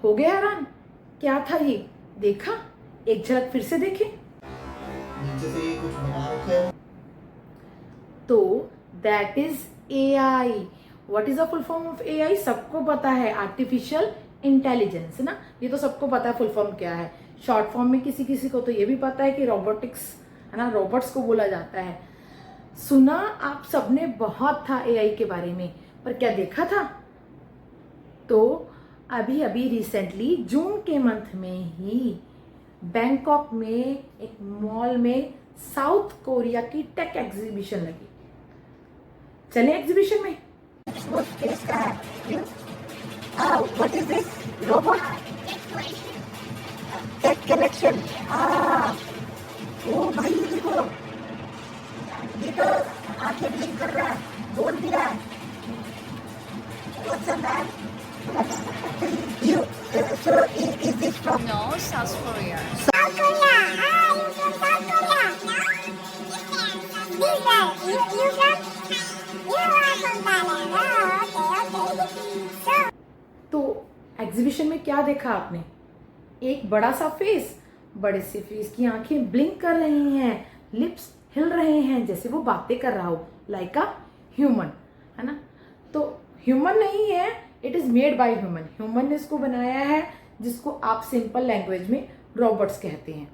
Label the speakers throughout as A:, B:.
A: हो गया हैरान? क्या था ये? देखा? एक झलक फिर से देखें
B: नीचे से कुछ बना रखा है।
A: तो that is AI। What is the full form of AI? सबको पता है, आर्टिफिशियल इंटेलिजेंस, है ना। ये तो सबको पता है फुल फॉर्म क्या है। शॉर्ट फॉर्म में किसी किसी को तो ये भी पता है कि रोबोटिक्स, है ना, रोबोट्स को बोला जाता है। सुना आप सबने बहुत था AI के बारे में, पर क्या देखा था? तो अभी अभी रिसेंटली जून के मंथ में ही बैंकॉक में एक मॉल में साउथ कोरिया की टेक एग्जीबिशन लगी। चले एग्जीबिशन में।
C: What is this? Robot? Tech collection. ओ भाई देखो, ये तो आंखें ब्लिंक कर रहा है, बोल भी रहा है। What's up, man? You, so is this from?
D: No, South Korea.
C: South Korea. You from South Korea? No. This guy, you from? You are from Thailand. Okay. So.
A: तो एग्जीबिशन में क्या देखा आपने? एक बड़ा सा फेस, बड़े से फेस की आंखें ब्लिंक कर रही हैं, लिप्स हिल रहे हैं जैसे वो बातें कर रहा हो, लाइक अ ह्यूमन, है ना। तो ह्यूमन नहीं है, it is made by human. Human ने इसको बनाया है, जिसको आप सिंपल लैंग्वेज में रोबोट्स कहते हैं।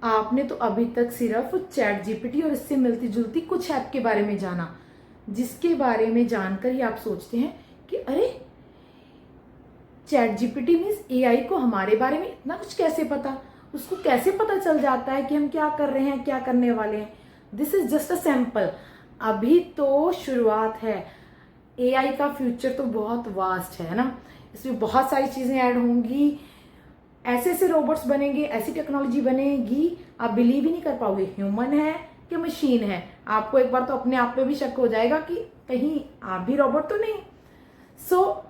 A: आपने तो अभी तक सिर्फ चैट जीपीटी और इससे मिलती जुलती कुछ ऐप के बारे में जाना, जिसके बारे में जानकर ही आप सोचते हैं कि अरे चैट जीपीटी मीन्स AI को हमारे बारे में इतना कुछ कैसे पता, उसको कैसे पता चल जाता है कि हम क्या कर रहे हैं, क्या करने वाले हैं। This is just a sample, अभी तो शुरुआत है। AI का फ्यूचर तो बहुत वास्ट है ना, इसमें बहुत सारी चीजें ऐड होंगी, ऐसे ऐसे रोबोट्स बनेंगे, ऐसी टेक्नोलॉजी बनेगी, आप बिलीव ही नहीं कर पाओगे ह्यूमन है कि मशीन है। आपको एक बार तो अपने आप पे भी शक हो जाएगा कि कहीं आप भी रोबोट तो नहीं। सो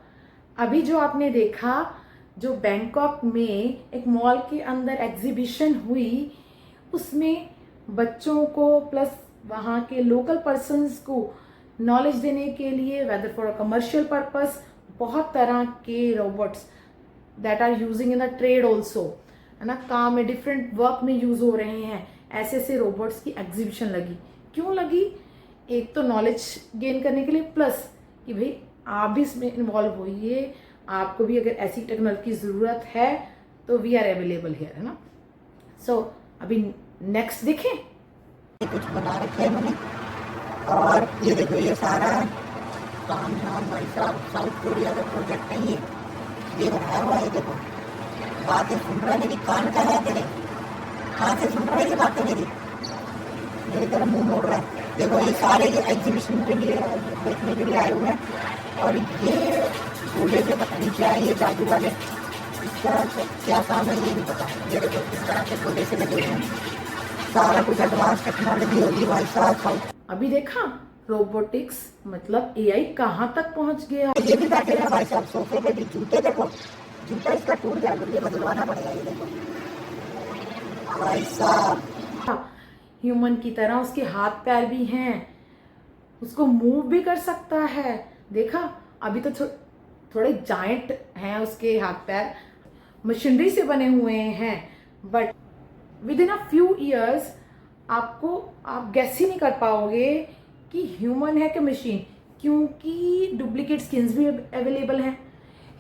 A: अभी जो आपने देखा, जो बैंकॉक में एक मॉल के अंदर एग्जीबिशन हुई, उसमें बच्चों को प्लस वहाँ के लोकल पर्सन्स को नॉलेज देने के लिए, whether for a commercial purpose, बहुत तरह के robots that are using in the trade also, है ना, काम में डिफरेंट वर्क में यूज हो रहे हैं, ऐसे ऐसे रोबोट्स की एग्जीबिशन लगी। क्यों लगी? एक तो नॉलेज गेन करने के लिए, प्लस कि भाई आप भी इसमें इन्वॉल्व होइए, आपको भी अगर ऐसी टेक्नोलॉजी की ज़रूरत है तो वी आर अवेलेबल हियर, है ना। सो अभी नेक्स्ट देखें।
C: कुछ बना रखे हैं मैंने, और ये देखो ये सारा काम धाम भाई साहब साउथ कोरिया का प्रोजेक्ट नहीं है, ये बनाया हुआ है। देखो बातें सुन रहा है, मेरी कान का है तेरे, कहाँ से सुन रहा है ये बातें मेरी, मेरी तरफ मुंह मोड़ रहा है। देखो ये सारे एग्जीबिशन के लिए देखने के लिए आए हुए हैं, और ये बूढ़े से पता नहीं क्या है, ये जादू वाले, इसका क्या काम है ये भी पता है। ये देखो इस तरह के बूढ़े से लगे हुए हैं, सारा कुछ एडवांस टेक्नोलॉजी होगी भाई साहब।
A: अभी देखा रोबोटिक्स मतलब AI कहाँ तक पहुंच गया।
C: ये भी बैठे हैं भाई साहब सोफे पे भी, जूते देखो, जूता इसका टूट गया, ये बदलवाना पड़ेगा। ये देखो भाई साहब,
A: ह्यूमन की तरह उसके हाथ पैर भी हैं, उसको मूव भी कर सकता है। देखा अभी तो थोड़े जायंट हैं उसके हाथ पैर, मशीनरी से बने हुए हैं, but with in a few years आप गैस ही नहीं कर पाओगे कि ह्यूमन है कि मशीन, क्योंकि डुप्लीकेट स्किन्स भी अवेलेबल हैं,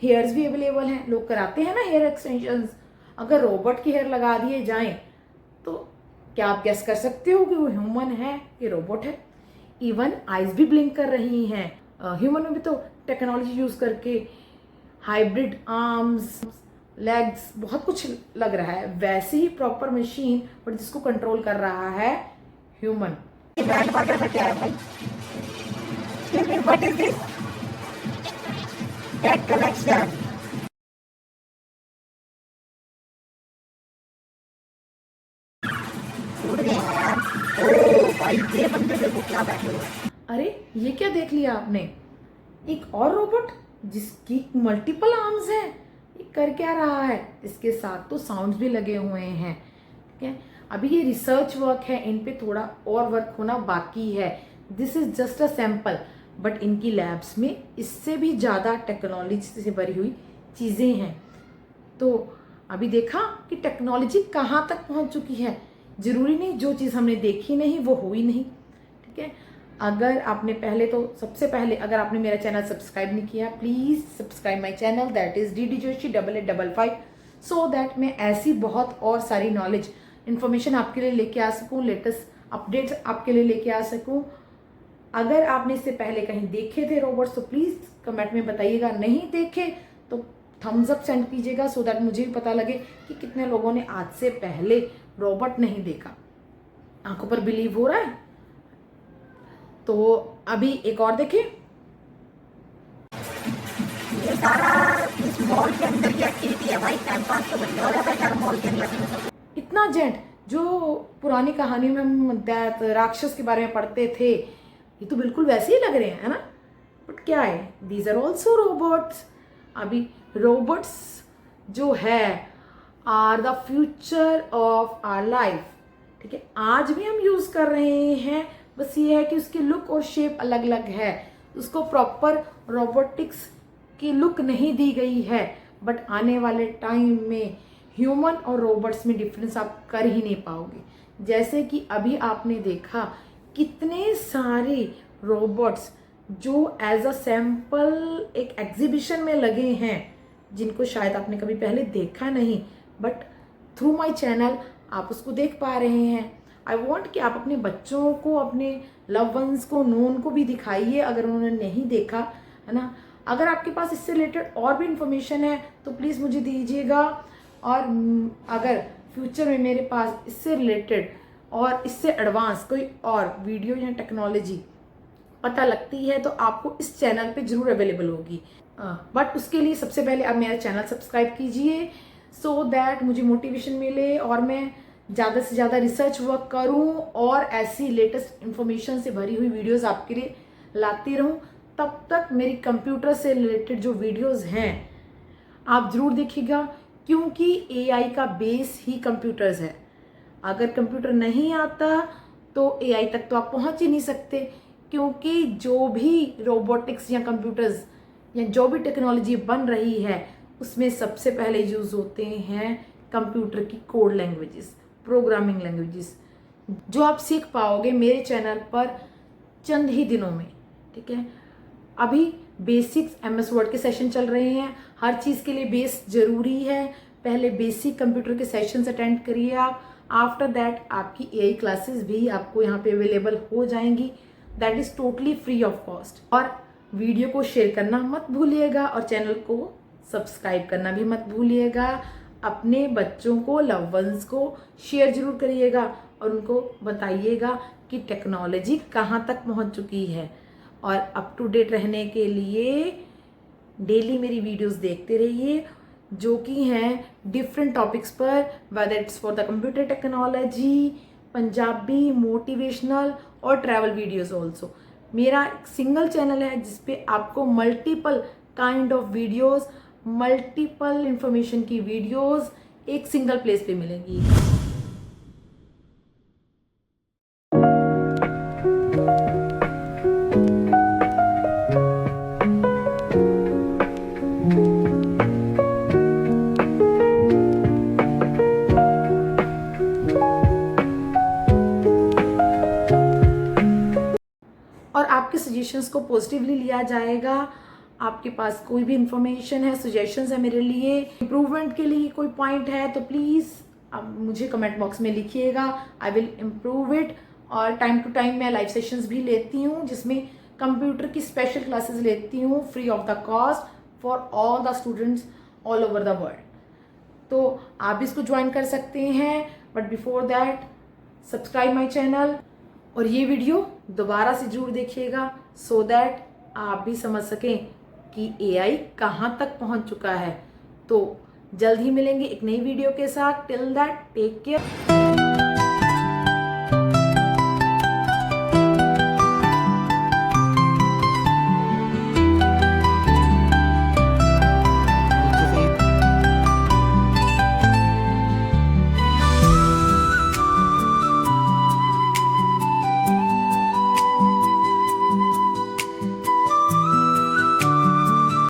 A: हेयर्स भी अवेलेबल हैं, लोग कराते हैं ना हेयर एक्सटेंशंस। अगर रोबोट की हेयर लगा दिए जाएं तो क्या आप गैस कर सकते हो कि वो ह्यूमन है कि रोबोट है? इवन आईज भी ब्लिंक कर रही हैं। ह्यूमन में भी तो टेक्नोलॉजी यूज करके हाइब्रिड आर्म्स, लेग्स, बहुत कुछ लग रहा है। वैसे ही प्रॉपर मशीन, पर जिसको कंट्रोल कर रहा है human.
C: What is this? Debt collection. ये बंदे देखो क्या बैठे हुए।
A: अरे ये क्या देख लिया आपने? एक और रोबोट जिसकी मल्टीपल आर्म्स हैं, ये कर क्या रहा है? इसके साथ तो साउंड्स भी लगे हुए हैं। ठीक है, अभी ये रिसर्च वर्क है, इन पे थोड़ा और वर्क होना बाकी है। This is just a sample. But इनकी लैब्स में इससे भी ज़्यादा टेक्नोलॉजी से भरी हुई चीज़ें हैं। तो अभी देखा कि टेक्नोलॉजी कहाँ तक पहुँच चुकी है। ज़रूरी नहीं जो चीज़ हमने देखी नहीं वो हुई नहीं, ठीक है। अगर आपने सबसे पहले अगर आपने मेरा चैनल सब्सक्राइब नहीं किया, please subscribe my channel, that is DD Joshi 8855, so that मैं ऐसी बहुत और सारी नॉलेज इन्फॉर्मेशन आपके लिए लेके आ सकूँ, लेटेस्ट अपडेट्स आपके लिए लेके आ सकूँ। अगर आपने इससे पहले कहीं देखे थे रोबोट्स तो प्लीज़ कमेंट में बताइएगा, नहीं देखे तो थम्स अप सेंड कीजिएगा, सो दैट मुझे भी पता लगे कि कितने लोगों ने आज से पहले रोबोट नहीं देखा। आंखों पर बिलीव हो रहा है? तो अभी एक और देखें।
C: ये सारा इस मॉल के अंदर की एक्टिविटी है भाई, टाइम पास तो बढ़िया हो जाता है मॉल के अंदर।
A: इतना जेंट जो पुरानी कहानियों में हम दैत राक्षस के बारे में पढ़ते थे, ये तो बिल्कुल वैसे ही लग रहे हैं, है ना। बट क्या है, दीज आर ऑल्सो रोबोट्स। अभी रोबोट्स जो है are the future of our life, ठीक है। आज भी हम यूज़ कर रहे हैं, बस ये है कि उसकी लुक और शेप अलग अलग है, उसको प्रॉपर रोबोटिक्स की लुक नहीं दी गई है। बट आने वाले टाइम में ह्यूमन और रोबोट्स में डिफरेंस आप कर ही नहीं पाओगे। जैसे कि अभी आपने देखा कितने सारे रोबोट्स जो एज अ सैंपल एक एग्जीबिशन में लगे हैं, जिनको शायद आपने कभी पहले देखा नहीं, बट थ्रू माय चैनल आप उसको देख पा रहे हैं। आई वॉन्ट कि आप अपने बच्चों को, अपने लव वंस को, नोन को भी दिखाइए अगर उन्होंने नहीं देखा, है ना। अगर आपके पास इससे रिलेटेड और भी इंफॉर्मेशन है तो प्लीज़ मुझे दीजिएगा। और अगर फ्यूचर में मेरे पास इससे रिलेटेड और इससे एडवांस कोई और वीडियो या टेक्नोलॉजी पता लगती है तो आपको इस चैनल पे ज़रूर अवेलेबल होगी। बट उसके लिए सबसे पहले आप मेरा चैनल सब्सक्राइब कीजिए, सो दैट मुझे मोटिवेशन मिले और मैं ज़्यादा से ज़्यादा रिसर्च वर्क करूं और ऐसी लेटेस्ट इन्फॉर्मेशन से भरी हुई वीडियोस आपके लिए लाती रहूं। तब तक मेरी कंप्यूटर से रिलेटेड जो वीडियोस हैं आप ज़रूर देखिएगा, क्योंकि AI का बेस ही कंप्यूटर्स है। अगर कंप्यूटर नहीं आता तो AI तक तो आप पहुंच ही नहीं सकते, क्योंकि जो भी रोबोटिक्स या कंप्यूटर्स या जो भी टेक्नोलॉजी बन रही है उसमें सबसे पहले यूज़ होते हैं कंप्यूटर की कोड लैंग्वेजेस, प्रोग्रामिंग लैंग्वेजेस, जो आप सीख पाओगे मेरे चैनल पर चंद ही दिनों में, ठीक है। अभी बेसिक्स MS वर्ड के सेशन चल रहे हैं, हर चीज़ के लिए बेस ज़रूरी है। पहले बेसिक कंप्यूटर के सेशंस अटेंड करिए आप, आफ्टर दैट आपकी AI क्लासेस भी आपको यहाँ पे अवेलेबल हो जाएंगी, that is totally free of cost. और वीडियो को शेयर करना मत भूलिएगा और चैनल को सब्सक्राइब करना भी मत भूलिएगा। अपने बच्चों को, लव वंस को शेयर जरूर करिएगा और उनको बताइएगा कि टेक्नोलॉजी कहाँ तक पहुँच चुकी है। और अप टू डेट रहने के लिए डेली मेरी वीडियोस देखते रहिए, जो कि हैं डिफरेंट टॉपिक्स पर, whether it's for the computer technology, Punjabi, motivational और ट्रैवल वीडियोस ऑल्सो। मेरा एक सिंगल चैनल है जिसपे आपको multiple kind of videos, multiple information की वीडियोस एक सिंगल प्लेस पे मिलेंगी। और आपके सजेशंस को पॉजिटिवली लिया जाएगा। आपके पास कोई भी इंफॉर्मेशन है, सजेशंस है मेरे लिए, इम्प्रूवमेंट के लिए कोई पॉइंट है तो प्लीज़ आप मुझे कमेंट बॉक्स में लिखिएगा, आई विल इम्प्रूव इट। और टाइम टू टाइम मैं लाइव सेशंस भी लेती हूँ जिसमें कंप्यूटर की स्पेशल क्लासेस लेती हूँ free of the cost for all the students all over the world. तो आप भी इसको ज्वाइन कर सकते हैं, but before that subscribe my channel और ये वीडियो दोबारा से जरूर देखिएगा, सो दैट आप भी समझ सकें कि AI कहाँ तक पहुँच चुका है। तो जल्द ही मिलेंगे एक नई वीडियो के साथ। Till that take care.